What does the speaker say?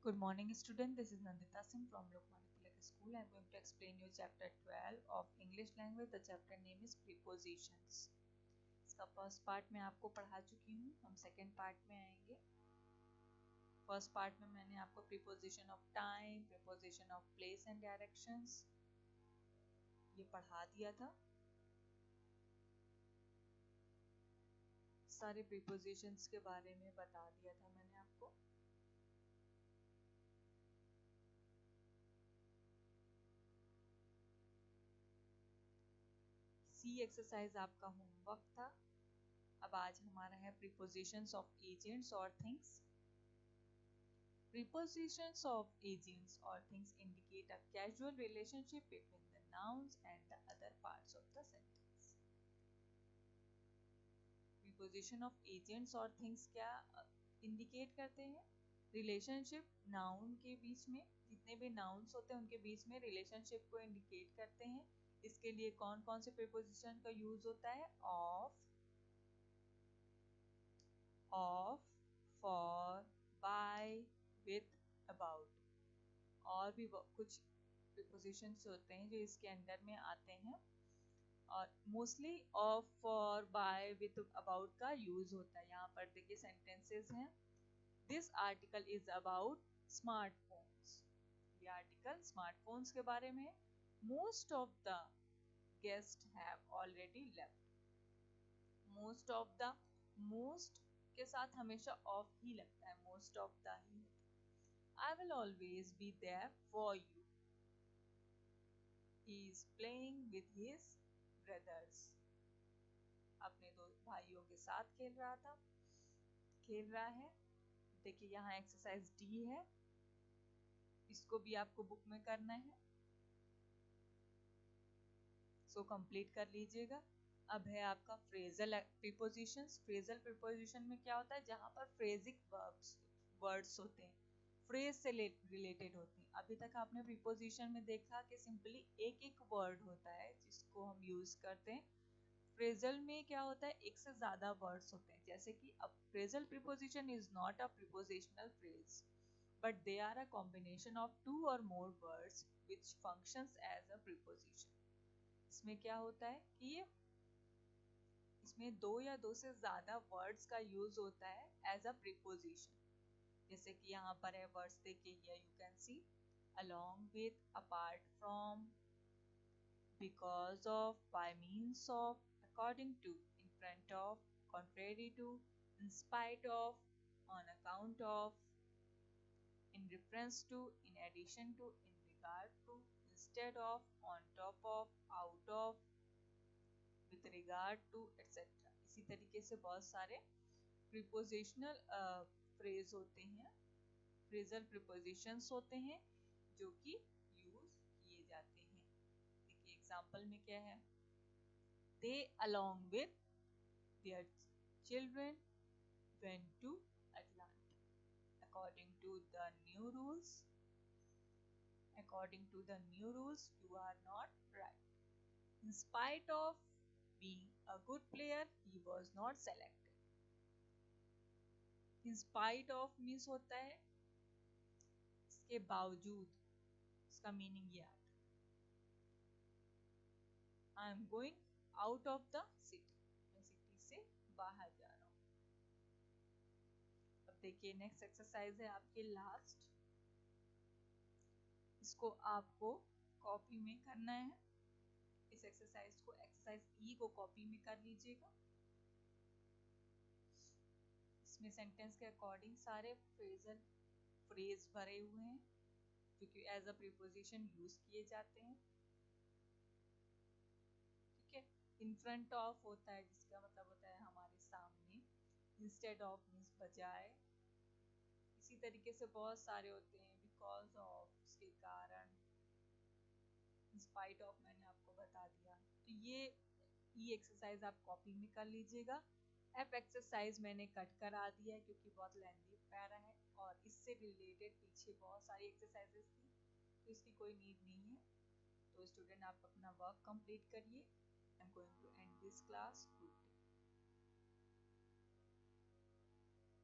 Good morning, student. This is Nandita Singh from Lokmanya Tilak School. I am going to explain you chapter 12 of English language. The chapter name is prepositions. इसका first part मैं आपको पढ़ा चुकी हूँ. हम second part में आएंगे. First part में मैंने आपको preposition of time, preposition of place and directions ये पढ़ा दिया था. सारे प्रीपोजिशंस के बारे में बता दिया था मैंने आपको. सी एक्सरसाइज आपका होमवर्क था. अब आज हमारा है प्रीपोजिशंस ऑफ एजेंट्स और things. Prepositions of agents or things indicate a casual relationship between the nouns and the other parts of the sentence. Preposition of agents और things क्या indicate करते हैं? Relationship noun के बीच में, जितने भी nouns होते हैं उनके बीच में relationship को indicate करते हैं. इसके लिए कौन कौन से preposition का use होता है? of, for, by, with, about. और भी कुछ prepositions होते हैं जो इसके अंडर में आते हैं और mostly of, for, by, with, about का यूज होता है. यहाँ पर देखिए सेंटेंसेस हैं. This article is about smartphones. ये आर्टिकल स्मार्टफोन्स के बारे में. Most of the guest have already left. Most of the, most के साथ हमेशा ऑफ ही लगता है, most of the he. I will always be there for you. He is playing with his brothers. अपने दो भाइयों के साथ खेल रहा है. देखिए यहाँ एक्सरसाइज डी है, इसको भी आपको बुक में करना है, सो कंप्लीट कर लीजिएगा. अब है आपका फ्रेजल प्रीपोजिशंस. फ्रेजल प्रीपोजिशन में क्या होता है? जहां पर फ्रेजिक वर्ड्स होते हैं, फ्रेज से रिलेटेड होते हैं. अभी तक आपने प्रीपोजिशन में देखा कि सिंपली एक एक वर्ड होता है जिसको हम यूज करते हैं. फ्रेजल में क्या होता है? एक से ज्यादा वर्ड्स होते हैं. जैसे कि अब phrasal preposition is not a prepositional phrase but they are a combination of two or more words which functions as a preposition. इसमें क्या होता है कि ये इसमें दो या दो से ज्यादा वर्ड्स का यूज होता है एज अ प्रीपोजिशन. जैसे कि यहाँ पर है वर्ड्स देखिए, here you can see along with, apart from, because of, by means of, according to, in front of, contrary to, in spite of, on account of, in reference to, in addition to, in regard to, instead of, on top of, out of, with regard to, etc. इसी तरीके से बहुत सारे prepositional phrase होते हैं, phrasal prepositions होते हैं जो कि यूज किए जाते हैं. देखिए एग्जांपल में क्या है? They along with their children went to Atlanta. According to the new rules, you are not right. In spite of being a good player, he was not selected. In spite of means होता है इसके बावजूद. इसका meaning ये आता है, I am going out of the city. मैं city से बाहर जा रहा हूँ. अब देखिए नेक्स्ट एक्सरसाइज है आपके लास्ट. इसको आपको कॉपी में करना है. इस एक्सरसाइज को, एक्सरसाइज ई को कॉपी में कर लीजिएगा. इसमें सेंटेंस के अकॉर्डिंग सारे फ्रेजल फ्रेज भरे हुए हैं जो कि एज अ प्रीपोजिशन यूज किए जाते हैं. ठीक है. इन फ्रंट ऑफ होता है जिसका मतलब होता है हमारे सामने. इंस्टेड ऑफ मीन्स बजाय. इसी तरीके से बहुत सारे होते हैं. बिकॉज ऑफ, उसके कारण. इन स्पाइट ऑफ मैंने आपको बता दिया. तो ये एक्सरसाइज आप कॉपी में कर लीजिएगा. एफ एक्सरसाइज मैंने कट करा दिया है क्योंकि बहुत लेंथी पैरा है और इससे रिलेटेड पीछे बहुत सारी एक्सरसाइजेस थी तो इसकी कोई नीड नहीं है. तो स्टूडेंट आप अपना वर्क कंप्लीट करिए. I am going to end this class. Good day.